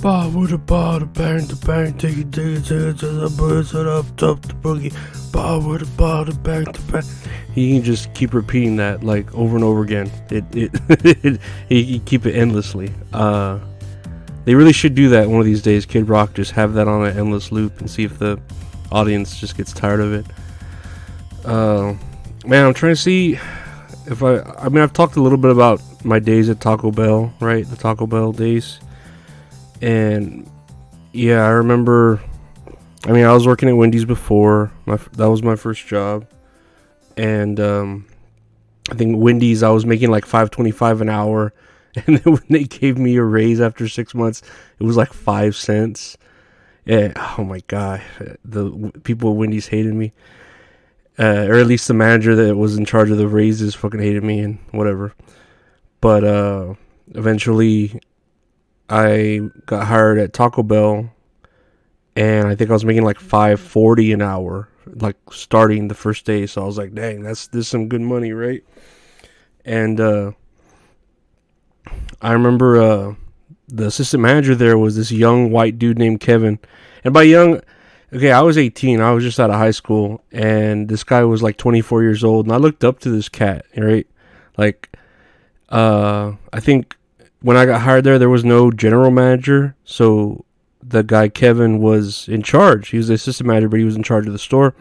Ba with a bada bang to bang, take it to the birds up top the boogie. Ba with a bada bang to bang. He can just keep repeating that like over and over again. He keep it endlessly. They really should do that one of these days. Kid Rock, just have that on an endless loop and see if the audience just gets tired of it. Man, I'm trying to see if I mean, I've talked a little bit about my days at Taco Bell, right? The Taco Bell days. And yeah, I remember, I mean, I was working at Wendy's before. That was my first job. And I think Wendy's, I was making like $5.25 an hour. And then when they gave me a raise after 6 months, it was like 5 cents. Yeah, oh my God. The people at Wendy's hated me. Or at least the manager that was in charge of the raises fucking hated me and whatever. But eventually I got hired at Taco Bell, and I think I was making like $5.40 an hour, like starting the first day. So I was like, dang, this is some good money, right? And I remember the assistant manager there was this young white dude named Kevin. And by young, okay, I was 18. I was just out of high school, and this guy was like 24 years old, and I looked up to this cat, right? Like, I think when I got hired there was no general manager, so the guy Kevin was in charge. He was the assistant manager, but he was in charge of the store.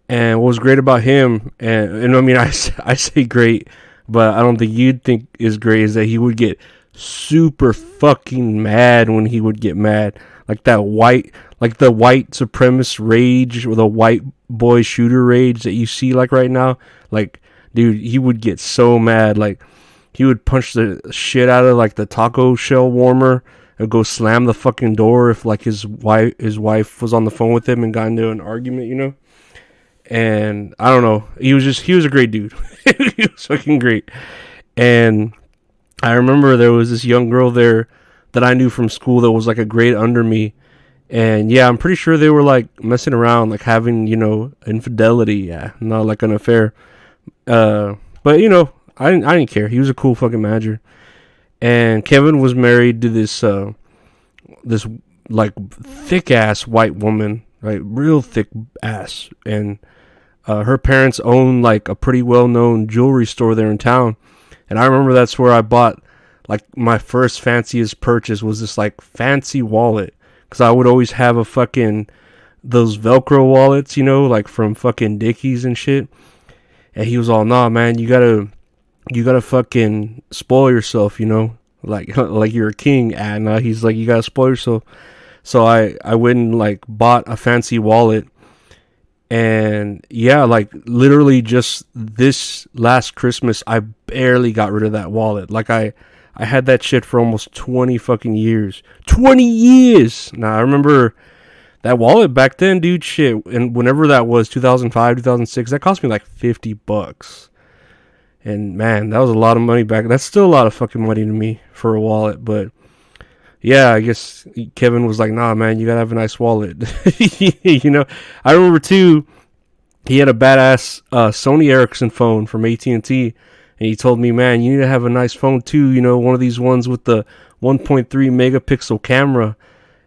And what was great about him, and I mean, I say great, but I don't think you'd think is great, is that he would get super fucking mad when he would get mad. Like the white supremacist rage, or the white boy shooter rage that you see like right now. Like, dude, he would get so mad. Like, he would punch the shit out of like the taco shell warmer and go slam the fucking door if like his wife was on the phone with him and got into an argument, you know? And I don't know. He was a great dude. He was fucking great. And I remember there was this young girl there that I knew from school that was like a grade under me. And yeah, I'm pretty sure they were like messing around, like having, you know, infidelity. Yeah, not like an affair. But you know, I didn't care. He was a cool fucking manager. And Kevin was married to this like thick ass white woman, right? Real thick ass. And her parents own like a pretty well known jewelry store there in town. And I remember that's where I bought like my first fanciest purchase, was this like fancy wallet. Cause I would always have those Velcro wallets, you know, like from fucking Dickies and shit. And he was all, nah, man, you gotta fucking spoil yourself, you know, like you're a king. And he's like, you gotta spoil yourself. So I went and like bought a fancy wallet. And yeah, like literally just this last Christmas, I barely got rid of that wallet. Like I had that shit for almost 20 fucking years. 20 years! Now, I remember that wallet back then, dude, shit. And whenever that was, 2005, 2006, that cost me like $50. And man, that was a lot of money back. That's still a lot of fucking money to me for a wallet. But yeah, I guess Kevin was like, nah, man, you gotta have a nice wallet. You know, I remember too, he had a badass Sony Ericsson phone from AT&T. And he told me, man, you need to have a nice phone too, you know, one of these ones with the 1.3 megapixel camera.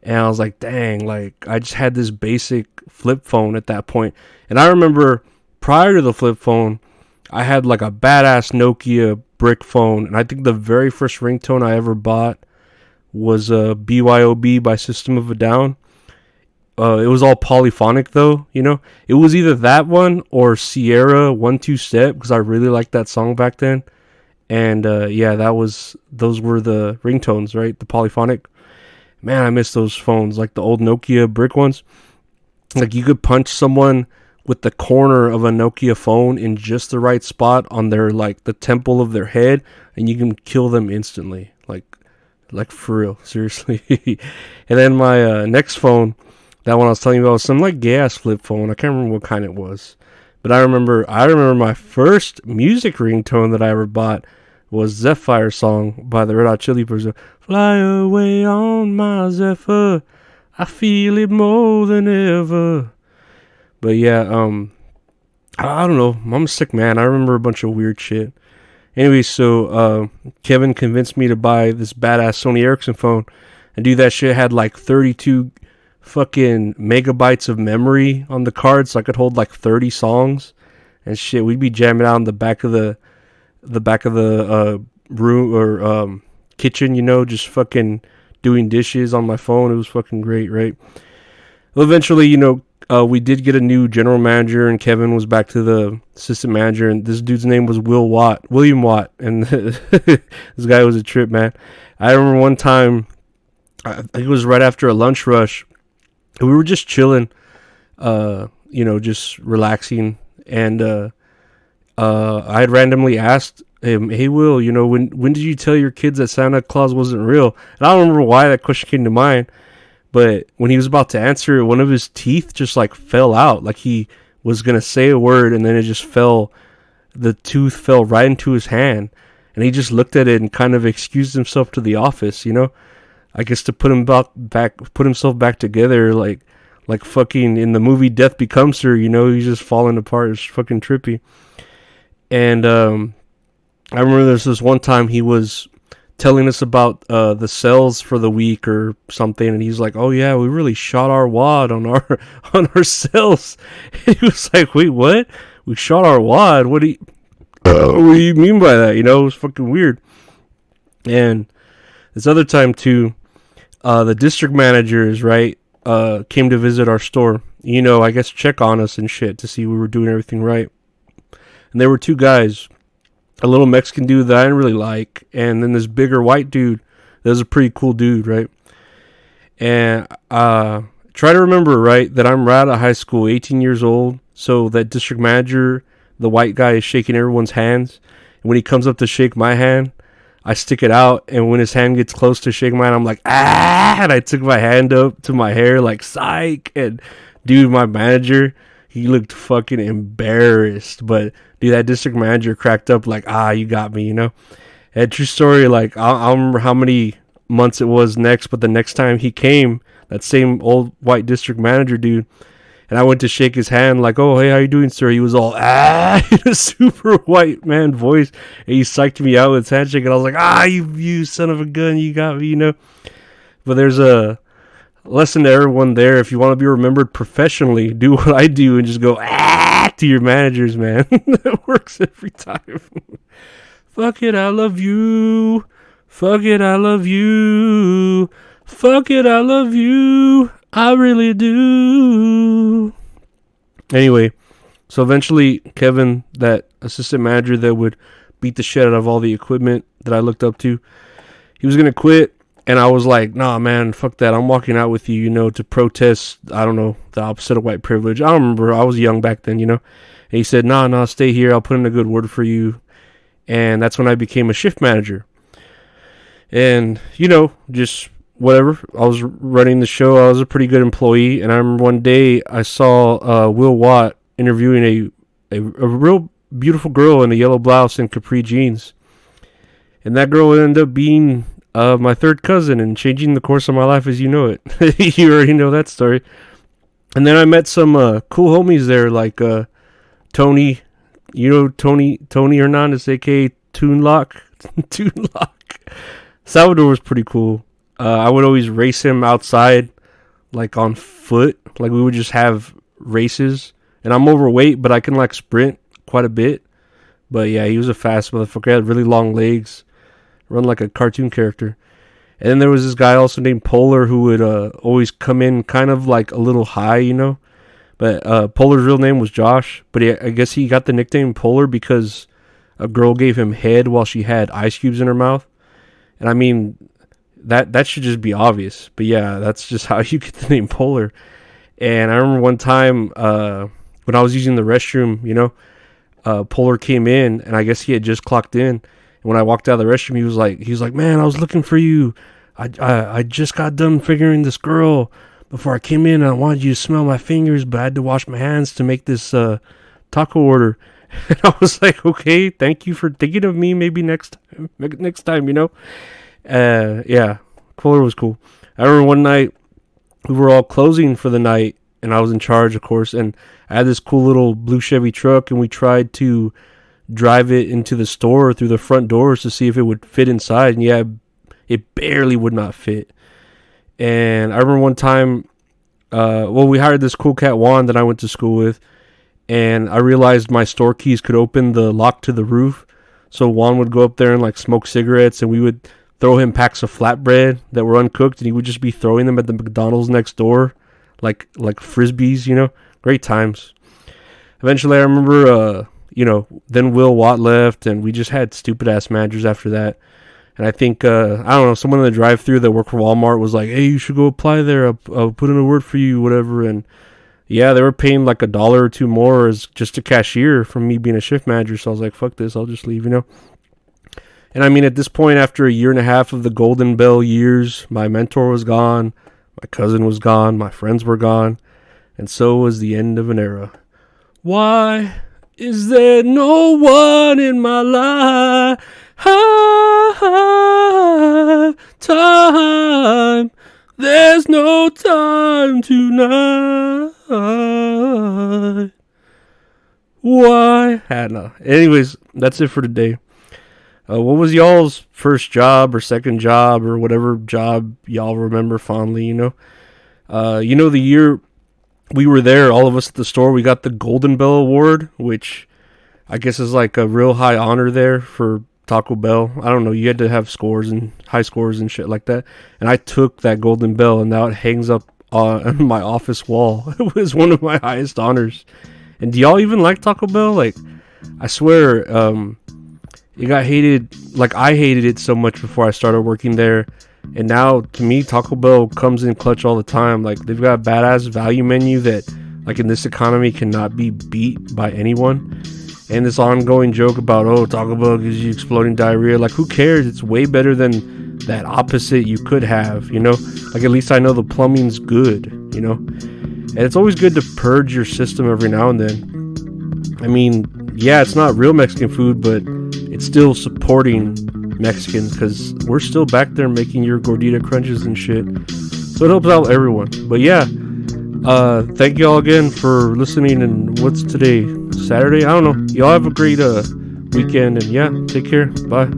And I was like, dang, like I just had this basic flip phone at that point. And I remember prior to the flip phone, I had like a badass Nokia brick phone. And I think the very first ringtone I ever bought was BYOB by System of a Down. It was all polyphonic though, you know. It was either that one or Sierra 1-2 Step, because I really liked that song back then. And yeah, those were the ringtones, right? The polyphonic. Man, I miss those phones, like the old Nokia brick ones. Like you could punch someone with the corner of a Nokia phone in just the right spot on their like the temple of their head, and you can kill them instantly. Like for real, seriously. And then my next phone, that one I was telling you about, was some like gas flip phone. I can't remember what kind it was. But I remember my first music ringtone that I ever bought was Zephyr song by the Red Hot Chili Peppers. Fly away on my Zephyr, I feel it more than ever. But yeah, I don't know. I'm a sick man. I remember a bunch of weird shit. Anyway, so Kevin convinced me to buy this badass Sony Ericsson phone. And dude, that shit had like 32 fucking megabytes of memory on the card, so I could hold like 30 songs and shit. We'd be jamming out in the back of the room or kitchen, you know, just fucking doing dishes on my phone. It was fucking great, right? Well, eventually, you know, we did get a new general manager, and Kevin was back to the assistant manager, and this dude's name was William Watt, and this guy was a trip, man. I remember one time, I think it was right after a lunch rush, and we were just chilling, you know, just relaxing, and I had randomly asked him, "Hey, Will, you know, when did you tell your kids that Santa Claus wasn't real?" And I don't remember why that question came to mind. But when he was about to answer, one of his teeth just like fell out. Like he was going to say a word and then it just fell. The tooth fell right into his hand. And he just looked at it and kind of excused himself to the office, you know? I guess to put himself back together like fucking in the movie Death Becomes Her, you know? He's just falling apart. It's fucking trippy. And I remember there's this one time he was telling us about the sales for the week or something, and he's like, "Oh yeah, we really shot our wad on our sales." And he was like, "Wait, what? We shot our wad? What do you mean by that?" You know, it was fucking weird. And this other time too, the district managers, right, came to visit our store. You know, I guess check on us and shit to see we were doing everything right. And there were two guys. A little Mexican dude that I didn't really like, and then this bigger white dude that was a pretty cool dude, right? And try to remember, right, that I'm right out of high school, 18 years old, so that district manager, the white guy, is shaking everyone's hands, and when he comes up to shake my hand, I stick it out, and when his hand gets close to shake mine, I'm like, ah, and I took my hand up to my hair, like, psych, and dude, my manager, he looked fucking embarrassed, but dude, that district manager cracked up like, you got me, you know? And true story, like, I don't remember how many months it was next, but the next time he came, that same old white district manager dude, and I went to shake his hand, like, "Oh, hey, how you doing, sir?" He was all, in a super white man voice, and he psyched me out with his handshake, and I was like, you son of a gun, you got me, you know? But there's a lesson to everyone there. If you want to be remembered professionally, do what I do and just go, to your managers, man. That works every time. Fuck it, I love you. Fuck it, I love you. Fuck it, I love you. I really do. Anyway, so eventually Kevin, that assistant manager that would beat the shit out of all the equipment that I looked up to, he was going to quit. And I was like, "Nah, man, fuck that. I'm walking out with you, you know, to protest, I don't know, the opposite of white privilege." I don't remember. I was young back then, you know. And he said, nah, stay here. I'll put in a good word for you. And that's when I became a shift manager. And, you know, just whatever. I was running the show. I was a pretty good employee. And I remember one day I saw Will Watt interviewing a real beautiful girl in a yellow blouse and capri jeans. And that girl ended up being my third cousin and changing the course of my life as you know it. You already know that story. And then I met some cool homies there, like Tony, you know, Tony Hernandez, aka Toon Lock. Salvador was pretty cool. I would always race him outside, like on foot. Like we would just have races. And I'm overweight, but I can like sprint quite a bit. But yeah, he was a fast motherfucker. He had really long legs. Run like a cartoon character. And then there was this guy also named Polar who would always come in kind of like a little high, you know. But Polar's real name was Josh. But I guess he got the nickname Polar because a girl gave him head while she had ice cubes in her mouth. And I mean, that should just be obvious. But yeah, that's just how you get the name Polar. And I remember one time when I was using the restroom, you know, Polar came in and I guess he had just clocked in. When I walked out of the restroom, he was like, "Man, I was looking for you. I just got done figuring this girl before I came in. And I wanted you to smell my fingers, but I had to wash my hands to make this taco order." And I was like, "Okay, thank you for thinking of me. Maybe next time, you know." Yeah, Kohler was cool. I remember one night we were all closing for the night, and I was in charge, of course. And I had this cool little blue Chevy truck, and we tried to drive it into the store through the front doors to see if it would fit inside, and yeah, it barely would not fit. And I remember one time, we hired this cool cat Juan that I went to school with, and I realized my store keys could open the lock to the roof. So Juan would go up there and like smoke cigarettes, and we would throw him packs of flatbread that were uncooked, and he would just be throwing them at the McDonald's next door, like frisbees, Great times. Eventually, I remember, then Will Watt left, and we just had stupid ass managers after that. And I think, I don't know, someone in the drive-thru that worked for Walmart was like, "Hey, you should go apply there. I'll put in a word for you, whatever." And yeah, they were paying like $1 or $2 more as just a cashier from me being a shift manager. So I was like, "Fuck this, I'll just leave," And I mean, at this point, after a year and a half of the Golden Bell years, my mentor was gone, my cousin was gone, my friends were gone, and so was the end of an era. Why is there no one in my life? Time. There's no time tonight. Why? Hannah. Anyways, that's it for today. What was y'all's first job or second job or whatever job y'all remember fondly, the year we were there, all of us at the store, we got the Golden Bell Award, which I guess is like a real high honor there for Taco Bell. I don't know, you had to have scores and high scores and shit like that. And I took that Golden Bell, and now it hangs up on my office wall. It was one of my highest honors. And do y'all even like Taco Bell? Like, I swear, it got hated. Like, I hated it so much before I started working there. And now, to me, Taco Bell comes in clutch all the time. Like, they've got a badass value menu that, like, in this economy cannot be beat by anyone. And this ongoing joke about, Taco Bell gives you exploding diarrhea. Like, who cares? It's way better than that opposite you could have, Like, at least I know the plumbing's good, And it's always good to purge your system every now and then. I mean, yeah, it's not real Mexican food, but it's still supporting Mexicans because we're still back there making your gordita crunches and shit. So it helps out everyone. But yeah, thank y'all again for listening. And what's today? Saturday? I don't know. Y'all have a great weekend, and yeah, take care. Bye.